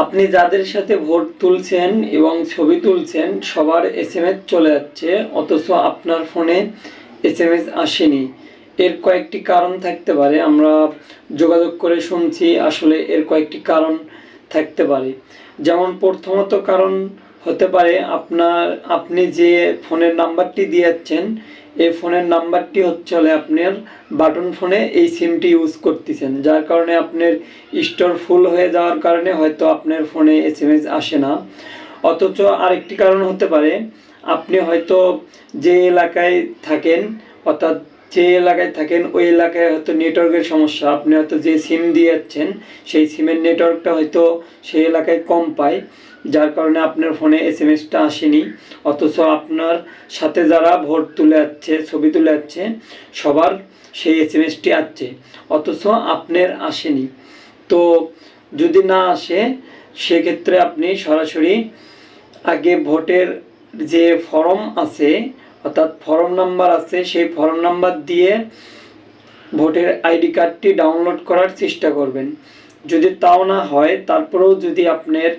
আপনি যাদের সাথে ভোট তুলছেন এবং ছবি তুলছেন সবার এসএমএস চলে যাচ্ছে, অথচ আপনার ফোনে এসএমএস আসেনি। এর কয়েকটি কারণ থাকতে পারে। আমরা যোগাযোগ করে শুনছি, আসলে এর কয়েকটি কারণ থাকতে পারে। যেমন প্রথমত কারণ হতে পারে আপনি যে ফোনের নাম্বারটি দিয়েছেন এই ফোনের নাম্বারটি হচ্ছে আপনার বাটন ফোনে এই সিমটি ইউজ করতেছেন, যার কারণে আপনার স্টোর ফুল হয়ে যাওয়ার কারণে হয়তো আপনার ফোনে এসএমএস আসে না। অথচ আরেকটি কারণ হতে পারে আপনি হয়তো যে এলাকায় থাকেন, অর্থাৎ যে এলাকায় থাকেন ওই এলাকায় হয়তো নেটওয়ার্কের সমস্যা। আপনি হয়তো যে সিম দিয়েছেন সেই সিমের নেটওয়ার্কটা হয়তো সেই এলাকায় কম পায়, যার কারণে আপনার ফোনে এসএমএসটা আসেনি। অথচ আপনার সাথে যারা ভোট তুলে যাচ্ছে, ছবি তুলে যাচ্ছে, সবার সেই এসএমএসটি আসছে, অথচ আপনার আসেনি। তো যদি না আসে সেক্ষেত্রে আপনি সরাসরি আগে ভোটের যে ফর্ম আছে, অর্থাৎ ফর্ম নাম্বার আছে, সেই ফর্ম নাম্বার দিয়ে ভোটের আইডি কার্ডটি ডাউনলোড করার চেষ্টা করবেন। যদি তাও না হয়, তারপরেও যদি আপনার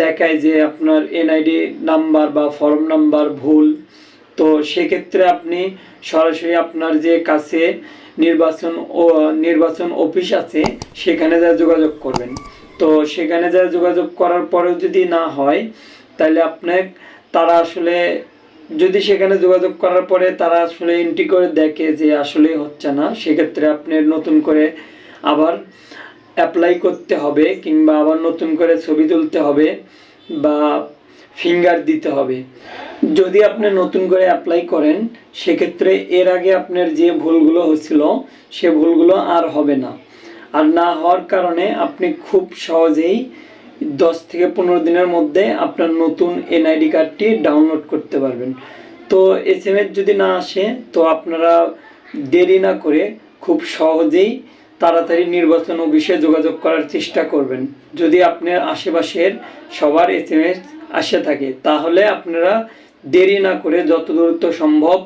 দেখায় যে আপনার এনআইডি নাম্বার বা ফর্ম নাম্বার ভুল, তো সেক্ষেত্রে আপনি সরাসরি আপনার যে কাছে নির্বাচন অফিস আছে সেখানে যা যোগাযোগ করবেন। তো সেখানে যা যোগাযোগ করার পরেও যদি না হয়, তাহলে তারা আসলে যদি সেখানে যোগাযোগ করার পরে তারা আসলে এন্ট্রি করে দেখে যে আসলে হচ্ছে না, সেক্ষেত্রে আপনার নতুন করে আবার অ্যাপ্লাই করতে হবে, কিংবা আবার নতুন করে ছবি তুলতে হবে বা ফিঙ্গার দিতে হবে। যদি আপনি নতুন করে অ্যাপ্লাই করেন সেক্ষেত্রে এর আগে আপনার যে ভুলগুলো হয়েছিল সে ভুলগুলো আর হবে না। আর না হওয়ার কারণে আপনি খুব সহজেই 10 থেকে 15 দিনের মধ্যে আপনার নতুন এনআইডি কার্ডটি ডাউনলোড করতে পারবেন। তো এসএমএস যদি না আসে তো আপনারা দেরি না করে খুব সহজেই তাড়াতাড়ি নির্বাচন অফিসে যোগাযোগ করার চেষ্টা করবেন। যদি আপনার আশেপাশের সবার এসএমএস আসে থাকে তাহলে আপনারা দেরি না করে যত দ্রুত সম্ভব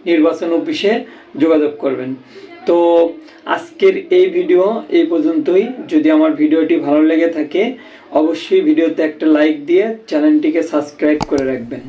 নির্বাচন অফিসে যোগাযোগ করবেন। তো আজকের এই ভিডিও এই পর্যন্তই। যদি আমার ভিডিওটি ভালো লেগে থাকে অবশ্যই ভিডিওতে একটা লাইক দিয়ে চ্যানেলটিকে সাবস্ক্রাইব করে রাখবেন।